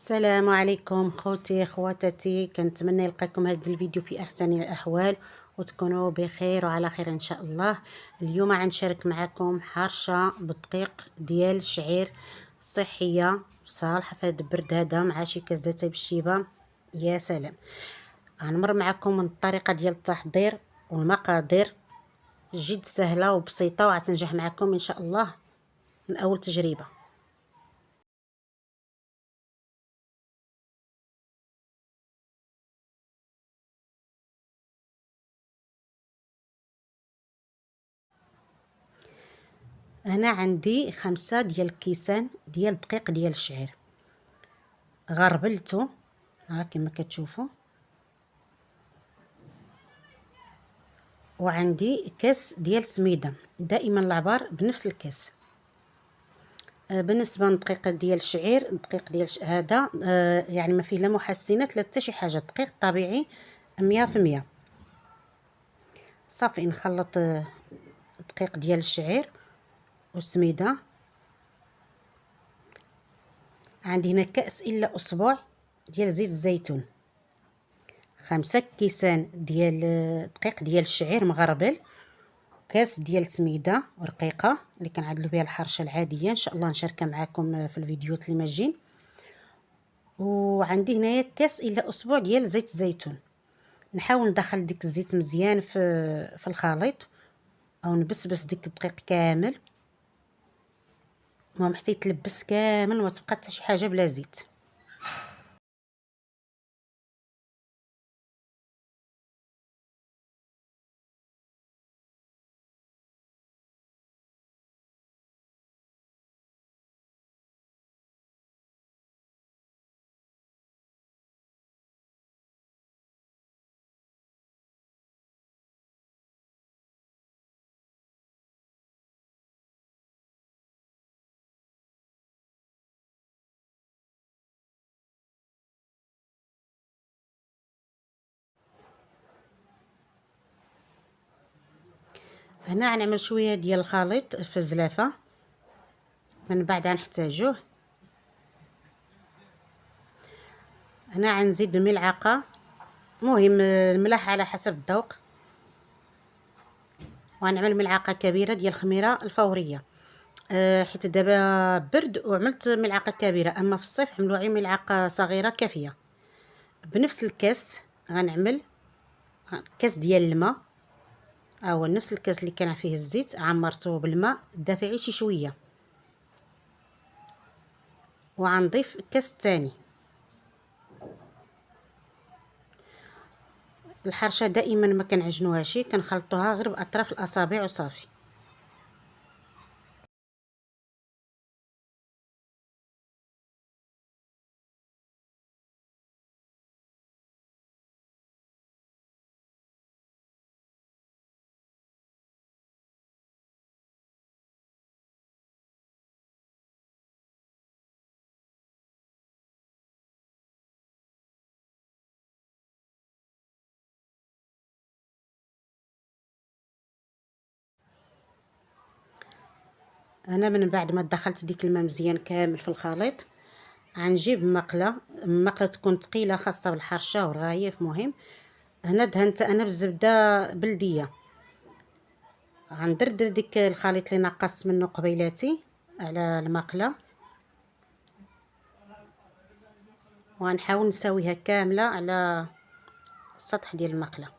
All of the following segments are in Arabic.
السلام عليكم خوتي خواتاتي، كنتمنى يلقاكم هذا الفيديو في احسن الاحوال وتكونوا بخير وعلى خير ان شاء الله. اليوم غنشارك معكم حرشه بالدقيق ديال الشعير صحيه صالحه في هذا البرد هذا مع شي كزته بالشيبه. يا سلام. غنمر معكم من الطريقه ديال التحضير والمقادير جد سهله وبسيطه وغتنجح معكم ان شاء الله من اول تجربه. هنا عندي 5 ديال الكيسان ديال الدقيق ديال الشعير، غربلته ها كما كتشوفوا، وعندي كاس ديال السميده، دائما العبار بنفس الكاس. بالنسبه للدقيق ديال الشعير، الدقيق ديال هذا يعني ما فيه لا محسنات لا حتى شي حاجه، دقيق طبيعي 100%. صافي نخلط الدقيق ديال الشعير والسميده. عندي هنا كاس الا اسبوع ديال زيت الزيتون، 5 كيسان ديال دقيق ديال الشعير مغربل، كاس ديال السميده رقيقه اللي كنعدلوا بها الحرشه العاديه، ان شاء الله نشاركها معكم في الفيديوهات اللي ماجين. وعندي هنايا كاس الا اسبوع ديال زيت الزيتون. نحاول ندخل ديك الزيت مزيان في الخليط، او نبسبس ديك الدقيق كامل، المهم حتى يتلبس كامل وما تبقى حتى شي حاجه بلا زيت. هنا غنعمل شويه ديال الخليط في الزلافه، من بعد غنحتاجوه. هنا غنزيد الملعقه، مهم الملح على حسب الذوق، وغنعمل ملعقه كبيره ديال الخميره الفوريه. حيت دابا برد وعملت ملعقه كبيره، اما في الصيف عملوا غير ملعقه صغيره كافيه. بنفس الكاس غنعمل كاس ديال الماء، هو نفس الكاس اللي كان فيه الزيت عمرته بالماء دافعي شي شويه، وغنضيف الكاس الثاني. الحرشه دائما ما كنعجنوهاش، كنخلطوها غير باطراف الاصابع وصافي. انا من بعد ما دخلت ديك الماء مزيان كامل في الخليط، غنجيب مقله تكون ثقيله خاصه بالحرشه والرغايف مهم. هنا دهنت انا بالزبده بلديه، غندردر ديك الخليط اللي نقصت منه قبيلاتي على المقله، وغنحاول نساويها كامله على السطح ديال المقله.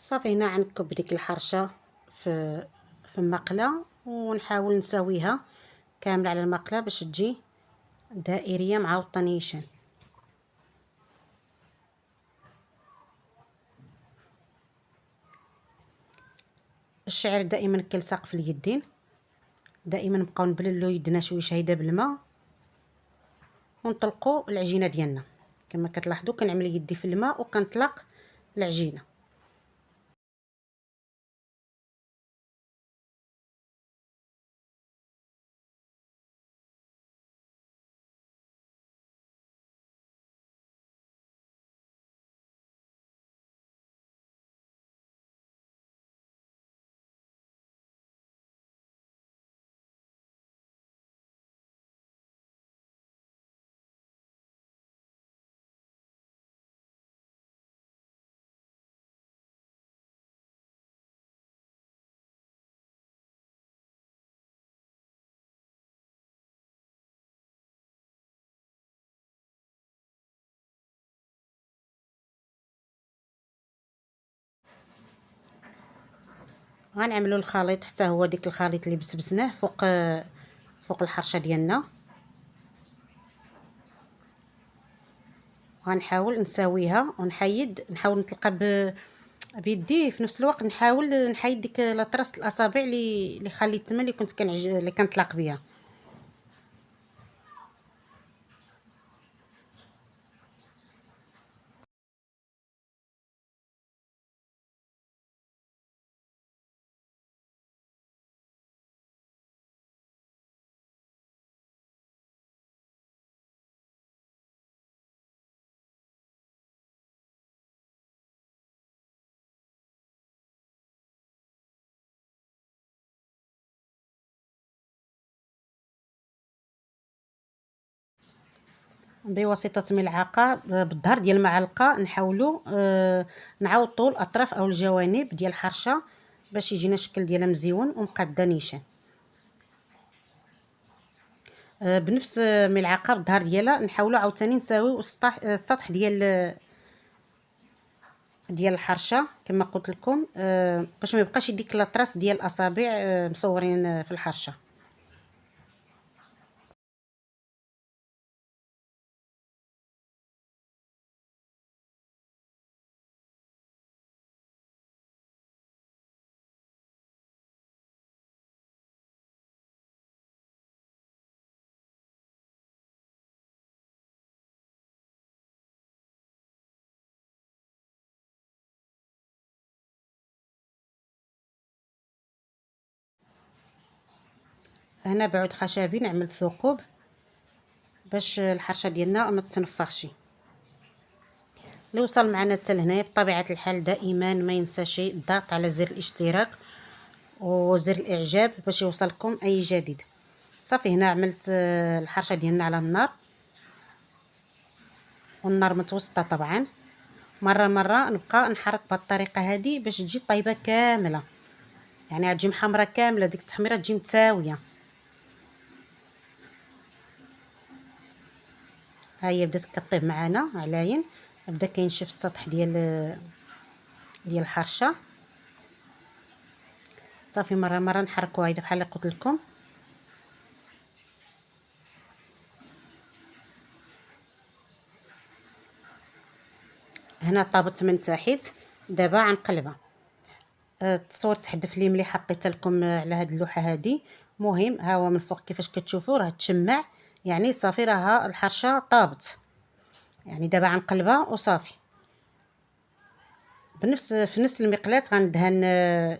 صافي هنا غنكب ديك الحرشه في المقله، ونحاول نساويها كامله على المقله باش تجي دائريه مع الطنيشان. الشعير دائما كيلصق في اليدين، دائما نبقاو نبللو يدنا شويه شهيده بالماء ونطلقوا العجينه ديالنا. كما كتلاحظوا كنعمل يدي في الماء وكنطلق العجينه. غنعملوا الخليط حتى هو ديك الخليط اللي بسبسناه فوق الحرشه ديالنا. غنحاول نساويها ونحيد، نحاول نطلقها بيدي في نفس الوقت، نحاول نحيد ديك لاطراس الاصابع اللي خليت تما، اللي كنطلق بها. بواسطه ملعقه بالظهر ديال المعلقه نحاولوا نعوضوا الاطراف او الجوانب ديال الحرشه باش يجينا الشكل ديالها مزيون ومقاده نيشان. بنفس ملعقه بالظهر ديالها نحاولوا عاوتاني نساويو السطح ديال الحرشه كما قلت لكم، باش ما يبقاش ديك لاطراس ديال الاصابع مصورين في الحرشه. هنا بعود خشبي نعمل ثقوب باش الحرشه ديالنا ما تنفخش. اللي وصل معنا حتى لهنايا بطبيعه الحال دائما ما ينساش الضغط على زر الاشتراك وزر الاعجاب باش يوصلكم اي جديد. صافي هنا عملت الحرشه ديالنا على النار، والنار متوسطه طبعا. مره نبقى نحرك بهذه الطريقه هذه باش تجي طيبه كامله، يعني غتجي محمره كامله، ديك التحميره تجي متساويه. ها هي بدات كطيب معنا علاين، بدا كينشف السطح ديال الحرشه. صافي مره نحركوها هيدا بحال اللي قلت لكم. هنا طابت من تحت، دابا غنقلبها. التصوير تحدف لي ملي حطيت لكم على هاد اللوحه هادي. مهم ها هو من فوق كيفاش كتشوفوا راه تشمع، يعني صافي راها الحرشه طابت. يعني دابا غنقلبها وصافي. في نفس المقلاة غندهن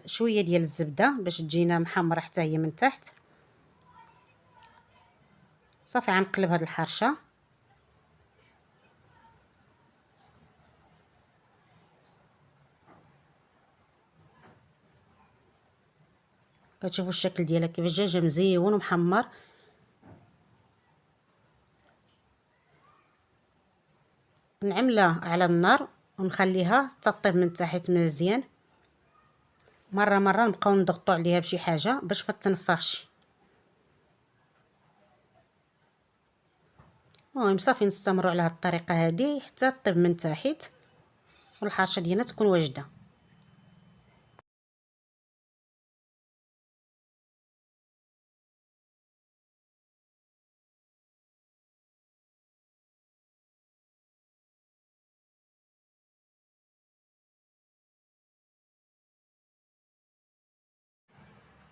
شويه ديال الزبده باش تجينا محمره حتى هي من تحت. صافي غنقلب هاد الحرشه. كتشوفوا الشكل ديالها كيفاش جا مزيون ومحمر. نعملها على النار ونخليها تطيب من تحت مزيان. مره نبقاو نضغطوا عليها بشي حاجه باش ما تنفخش. المهم صافي نستمروا على هاد الطريقه هذه حتى طيب من تحت والحرشه ديالنا تكون واجده.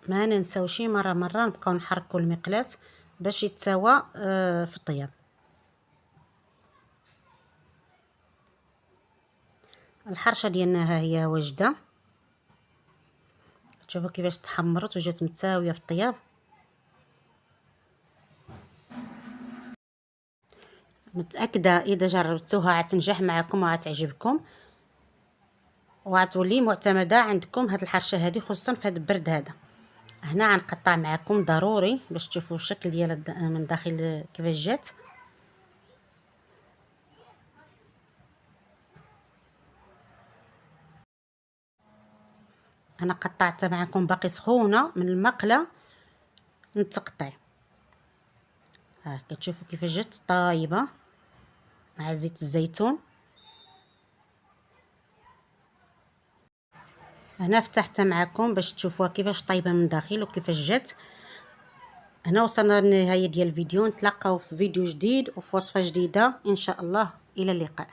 ما ننساوشي مره نبقاو نحركوا المقلاة باش يتساوى في الطياب. الحرشه ديالنا ها هي واجده، تشوفوا كيفاش تحمرت وجات متساويه في الطياب. متاكده اذا جربتوها غتنجح معكم وغتعجبكم وغتولي معتمده عندكم هاد الحرشه هذه، خصوصا في هاد البرد هذا. هنا غنقطع معكم ضروري باش تشوفوا الشكل ديال من داخل كيفاش جات. انا قطعت معكم باقي سخونه من المقله نتقطع. ها كتشوفوا كيفاش جات طايبه مع زيت الزيتون. هنا فتحتها معكم باش تشوفوها كيفاش طايبه من داخل وكيفاش جات. هنا وصلنا للنهايه ديال الفيديو، نتلاقاو في فيديو جديد وفي وصفه جديده ان شاء الله. الى اللقاء.